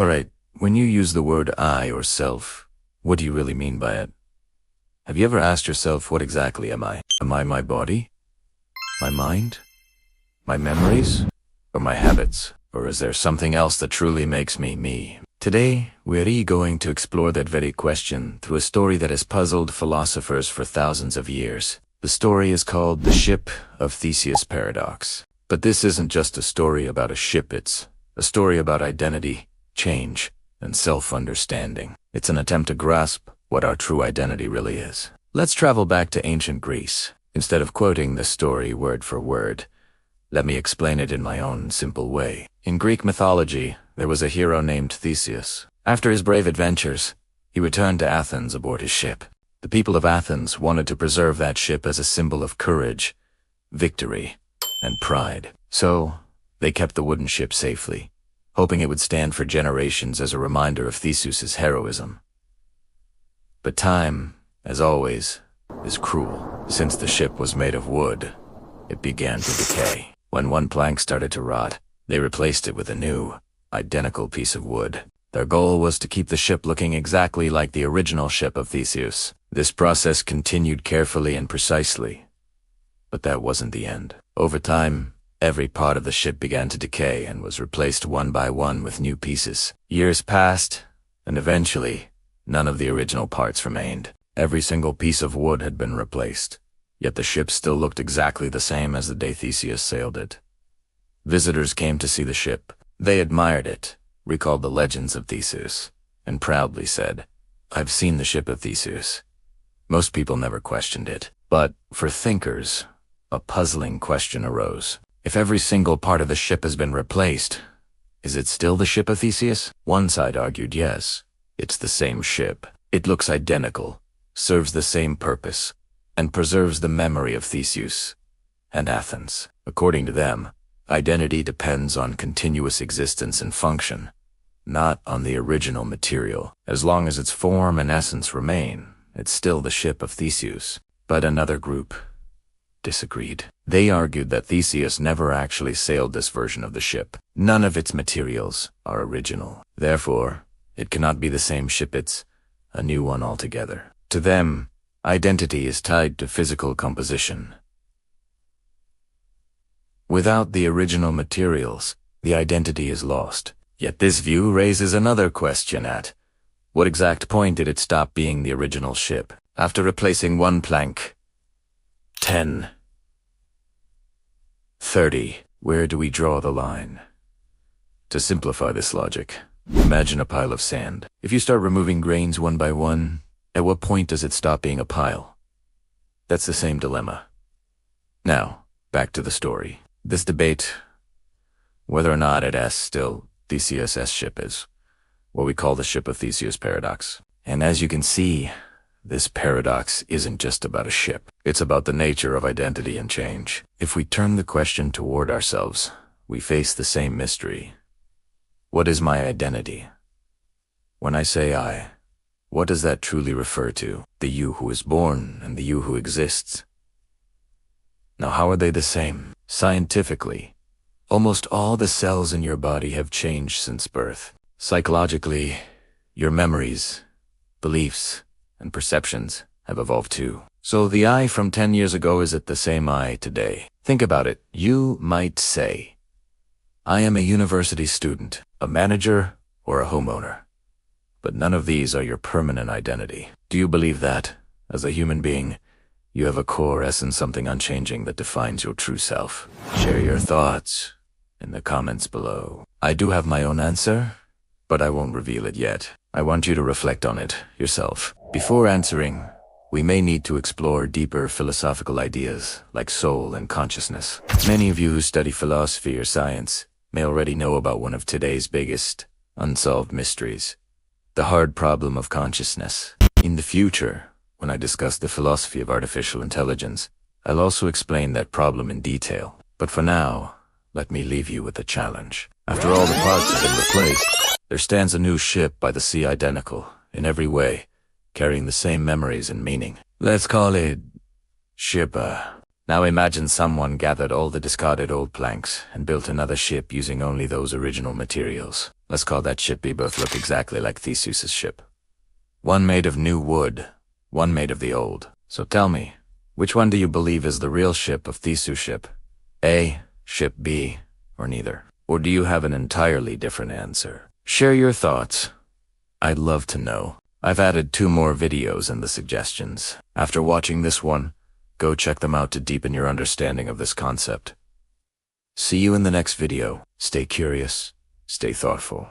Alright, when you use the word I or self, what do you really mean by it? Have you ever asked yourself, what exactly am I? Am I my body? My mind? My memories? Or my habits? Or is there something else that truly makes me me? Today, we're going to explore that very question through a story that has puzzled philosophers for thousands of years. The story is called The Ship of Theseus Paradox. But this isn't just a story about a ship, it's a story about identity, change, and self-understanding. It's an attempt to grasp what our true identity really is. Let's travel back to ancient Greece. Instead of quoting the story word for word, let me explain it in my own simple way. In Greek mythology, there was a hero named Theseus. After his brave adventures, he returned to Athens aboard his ship. The people of Athens wanted to preserve that ship as a symbol of courage, victory, and pride. So, they kept the wooden ship safely, hoping it would stand for generations as a reminder of Theseus's heroism. But time, as always, is cruel. Since the ship was made of wood, it began to decay. When one plank started to rot, they replaced it with a new, identical piece of wood. Their goal was to keep the ship looking exactly like the original ship of Theseus. This process continued carefully and precisely. But that wasn't the end. Over time, every part of the ship began to decay and was replaced one by one with new pieces. Years passed, and eventually, none of the original parts remained. Every single piece of wood had been replaced, yet the ship still looked exactly the same as the day Theseus sailed it. Visitors came to see the ship. They admired it, recalled the legends of Theseus, and proudly said, "I've seen the ship of Theseus." Most people never questioned it, but for thinkers, a puzzling question arose. If every single part of the ship has been replaced, is it still the ship of Theseus? One side argued yes, it's the same ship. It looks identical, serves the same purpose, and preserves the memory of Theseus and Athens. According to them, identity depends on continuous existence and function, not on the original material. As long as its form and essence remain, it's still the ship of Theseus. But another group disagreed. They argued that Theseus never actually sailed this version of the ship. None of its materials are original. Therefore, it cannot be the same ship, it's a new one altogether. To them, identity is tied to physical composition. Without the original materials, the identity is lost. Yet this view raises another question at what exact point did it stop being the original ship? After replacing one plank, 10, 30, where do we draw the line? To simplify this logic, imagine a pile of sand. If you start removing grains one by one, at what point does it stop being a pile? That's the same dilemma. Now, back to the story. This debate, whether or not it is still Theseus' ship, is what we call the Ship of Theseus paradox. And as you can see, this paradox isn't just about a ship. It's about the nature of identity and change. If we turn the question toward ourselves, we face the same mystery. What is my identity? When I say I, what does that truly refer to? The you who is born and the you who exists. Now, how are they the same? Scientifically, almost all the cells in your body have changed since birth. Psychologically, your memories, beliefs, and perceptions have evolved too. So the I from 10 years ago isn't the same I today. Think about it. You might say, I am a university student, a manager, or a homeowner. But none of these are your permanent identity. Do you believe that, as a human being, you have a core essence, something unchanging that defines your true self? Share your thoughts in the comments below. I do have my own answer, but I won't reveal it yet. I want you to reflect on it yourself. Before answering, we may need to explore deeper philosophical ideas like soul and consciousness. Many of you who study philosophy or science may already know about one of today's biggest unsolved mysteries, the hard problem of consciousness. In the future, when I discuss the philosophy of artificial intelligence, I'll also explain that problem in detail. But for now, let me leave you with a challenge. After all the parts have been replaced, there stands a new ship by the sea, identical in every way, carrying the same memories and meaning. Let's call it Shippa. Now imagine someone gathered all the discarded old planks and built another ship using only those original materials. Let's call that ship B. Both look exactly like Theseus's ship. One made of new wood, one made of the old. So tell me, which one do you believe is the real ship of Theseus' ship? A, ship B, or neither? Or do you have an entirely different answer? Share your thoughts. I'd love to know. I've added 2 more videos in the suggestions. After watching this one, go check them out to deepen your understanding of this concept. See you in the next video. Stay curious, stay thoughtful.